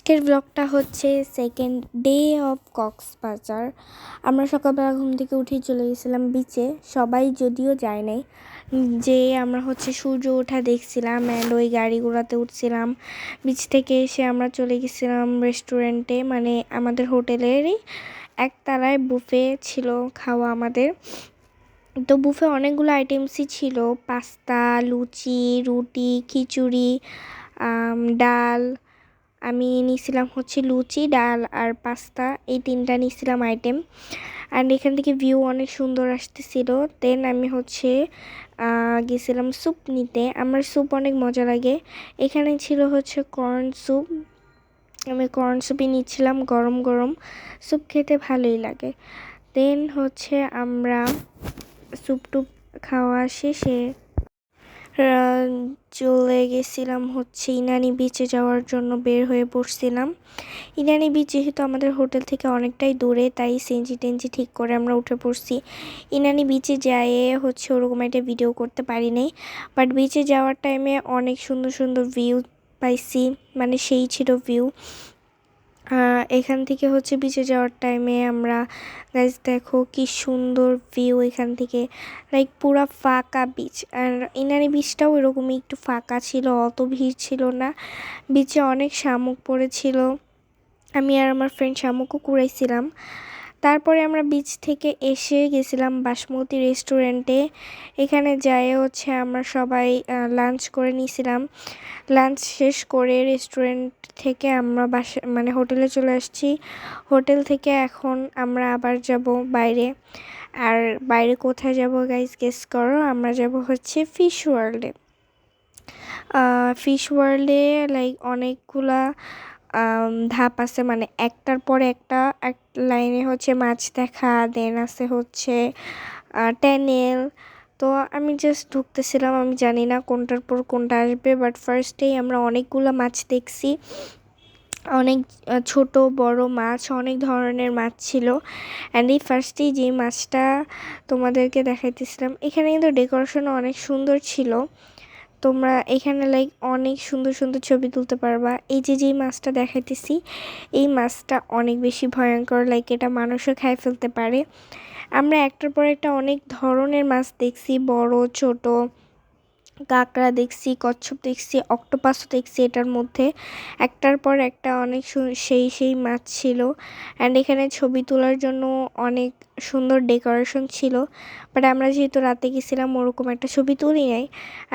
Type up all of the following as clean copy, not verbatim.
আজকের ব্লগটা হচ্ছে সেকেন্ড ডে অফ কক্সবাজার। আমরা সকালবেলা ঘুম থেকে উঠেই চলে গেছিলাম বিচে। সবাই যদিও যায় নাই, যে আমরা হচ্ছে সূর্য ওঠা দেখছিলাম অ্যান্ড ওই গাড়িগুলোতে উঠছিলাম। বিচ থেকে এসে আমরা চলে গেছিলাম রেস্টুরেন্টে, মানে আমাদের হোটেলেরই একতলায় বুফে ছিল খাওয়া আমাদের। তো বুফে অনেকগুলো আইটেমসই ছিল, পাস্তা, লুচি, রুটি, খিচুড়ি, ডাল। আমি নিয়েছিলাম হচ্ছে লুচি, ডাল আর পাস্তা, এই তিনটা নিয়েছিলাম আইটেম। অ্যান্ড এখান থেকে ভিউ অনেক সুন্দর আসতেছিল। দেন আমি হচ্ছে গেছিলাম স্যুপ নিতে। আমার স্যুপ অনেক মজা লাগে। এখানে ছিল হচ্ছে কর্ন স্যুপ। আমি কর্ন স্যুপই নিচ্ছিলাম, গরম গরম স্যুপ খেতে ভালোই লাগে। দেন হচ্ছে আমরা স্যুপ টুপ খাওয়া শেষে চলে গেছিলাম হচ্ছে ইনানি বিচে যাওয়ার জন্য, বের হয়ে পড়ছিলাম। ইনানি বিচ যেহেতু আমাদের হোটেল থেকে অনেকটাই দূরে, তাই সিএনজি টেনজি ঠিক করে আমরা উঠে পড়ছি। ইনানি বিচে যেয়ে হচ্ছে ওরকম একটা ভিডিও করতে পারি নাই, বাট বিচে যাওয়ার টাইমে অনেক সুন্দর সুন্দর ভিউ পাইছি, মানে সেই ছিল ভিউ। এখান থেকে হচ্ছে বিচে যাওয়ার টাইমে আমরা গাইজ দেখো কি সুন্দর ভিউ এখান থেকে, লাইক পুরা ফাঁকা বিচ। আর ইনানি বিচটাও এরকমই একটু ফাঁকা ছিল, অত ভিড় ছিল না। বিচে অনেক শামুক পড়েছিল, আমি আর আমার ফ্রেন্ড শামুকও কুড়াইছিলাম। তারপরে আমরা বিচ থেকে এসে গেছিলাম বাসমতি রেস্টুরেন্টে। এখানে যাই হচ্ছে আমরা সবাই লাঞ্চ করে নিয়েছিলাম। লাঞ্চ শেষ করে রেস্টুরেন্ট থেকে আমরা মানে হোটেলে চলে আসছি। হোটেল থেকে এখন আমরা আবার যাব বাইরে। আর বাইরে কোথায় যাব গাইজ গেস করো? আমরা যাব হচ্ছে ফিশ ওয়ার্ল্ডে। ফিশ ওয়ার্ল্ডে লাইক অনেকগুলা ধাপ আছে, মানে একটার পর একটা। এক লাইনে হচ্ছে মাছ দেখা, দেন আছে হচ্ছে ট্যানেল। তো আমি জাস্ট ঢুকতেছিলাম, আমি জানি না কোনটার পর কোনটা আসবে, বাট ফার্স্টেই আমরা অনেকগুলো মাছ দেখছি। অনেক ছোট বড় মাছ, অনেক ধরনের মাছ ছিল। অ্যান্ড এই ফার্স্টেই যে মাছটা তোমাদেরকে দেখাইতেছিলাম, এখানে কিন্তু ডেকোরেশনও অনেক সুন্দর ছিল। তোমরা এখানে লাইক অনেক সুন্দর সুন্দর ছবি তুলতে পারবা। এই যে যেই মাছটা দেখাইতেছি, এই মাছটা অনেক বেশি ভয়ঙ্কর, লাইক এটা মানুষও খায় ফেলতে পারে। আমরা একটার পর একটা অনেক ধরনের মাছ দেখছি, বড় ছোট, কাঁকড়া দেখছি, কচ্ছপ দেখছি, অক্টোপাসও দেখছি। এটার মধ্যে একটার পর একটা অনেক সেই মাছ ছিল। অ্যান্ড এখানে ছবি তোলার জন্য অনেক সুন্দর ডেকোরেশন ছিল, বাট আমরা যেহেতু রাতে গেছিলাম ওরকম একটা ছবি তুলি নাই।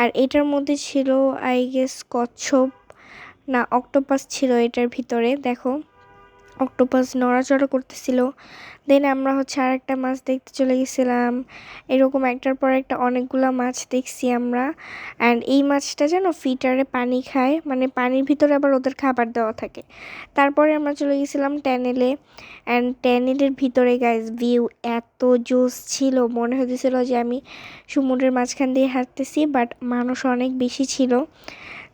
আর এটার মধ্যে ছিল আই গেস কচ্ছপ না অক্টোপাস ছিল এটার ভিতরে, দেখো অক্টোপাস নড়াচড়া করতেছিল। দেন আমরা হচ্ছে আরেকটা মাছ দেখতে চলে গেছিলাম। এরকম একটার পর একটা অনেকগুলা মাছ দেখছি আমরা। অ্যান্ড এই মাছটা যেন ফিটারে পানি খায়, মানে পানির ভিতরে আবার ওদের খাবার দেওয়া থাকে। তারপরে আমরা চলে গেছিলাম ট্যানেলে। অ্যান্ড ট্যানেলের ভিতরে গাইজ ভিউ এত জোস ছিল, মনে হতেছিল যে আমি সমুদ্রের মাঝখান দিয়ে হাঁটতেছি, বাট মানুষ অনেক বেশি ছিল,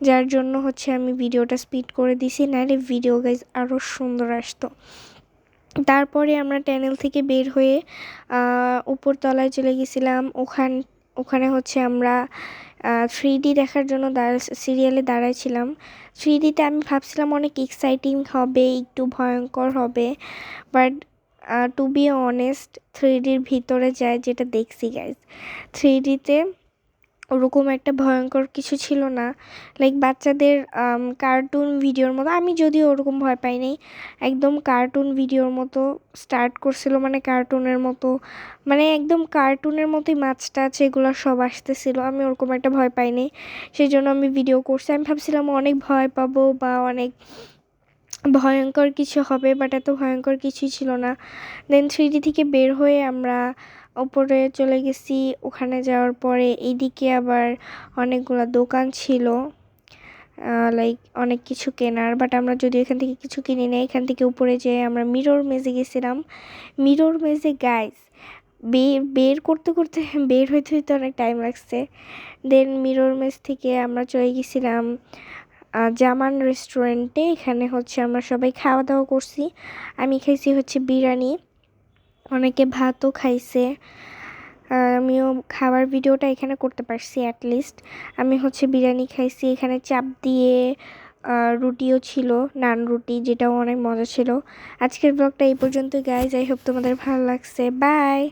যার জন্য হচ্ছে আমি ভিডিওটা স্পিড করে দিছি, নাহলে ভিডিও গাইজ আরও সুন্দর আসতো। তারপরে আমরা ট্যানেল থেকে বের হয়ে উপরতলায় চলে গেছিলাম। ওখানে হচ্ছে আমরা 3D দেখার জন্য সিরিয়ালে দাঁড়াইছিলাম। 3Dতে আমি ভাবছিলাম অনেক এক্সাইটিং হবে, একটু ভয়ঙ্কর হবে, বাট টু বি অনেস্ট 3Dর ভিতরে যায় যেটা দেখছি গাইজ, 3Dতে ওরকম একটা ভয়ঙ্কর কিছু ছিল না। লাইক বাচ্চাদের কার্টুন ভিডিওর মতো, আমি যদিও ওরকম ভয় পাই নাই, একদম কার্টুন ভিডিওর মতো স্টার্ট করছিল, মানে কার্টুনের মতো, মানে একদম কার্টুনের মতোই মাছ টাছ এগুলো সব আসতেছিল। আমি ওরকম একটা ভয় পাই নাই, সেই জন্য আমি ভিডিও করছি। আমি ভাবছিলাম অনেক ভয় পাবো বা অনেক ভয়ঙ্কর কিছু হবে, বাট এত ভয়ঙ্কর কিছুই ছিল না। দেন 3D থেকে বের হয়ে আমরা উপরে চলে গেছি। ওখানে যাওয়ার পরে এইদিকে আবার অনেকগুলো দোকান ছিল, লাইক অনেক কিছু কেনার, বাট আমরা যদি এখান থেকে কিছু কিনি না, এখান থেকে উপরে যেয়ে আমরা মিরর মেজে গেছিলাম। মিরর মেজে গাইজ বের করতে করতে বের হইতে হইতে অনেক টাইম লাগছে। দেন মিরর মেজ থেকে আমরা চলে গেছিলাম জামান রেস্টুরেন্টে। এখানে হচ্ছে আমরা সবাই খাওয়া দাওয়া করছি। আমি খাইছি হচ্ছে বিরিয়ানি, অনেকে ভাতও খাইছে। আমিও খাবার ভিডিওটা এখানে করতে পারছি অ্যাটলিস্ট। আমি হচ্ছে বিরিয়ানি খাইছি, এখানে চাপ দিয়ে রুটিও ছিল, নান রুটি, যেটাও অনেক মজা ছিল। আজকের ব্লগটা এই পর্যন্ত গাইজ, আই হোপ তোমাদের ভালো লাগছে। বাই।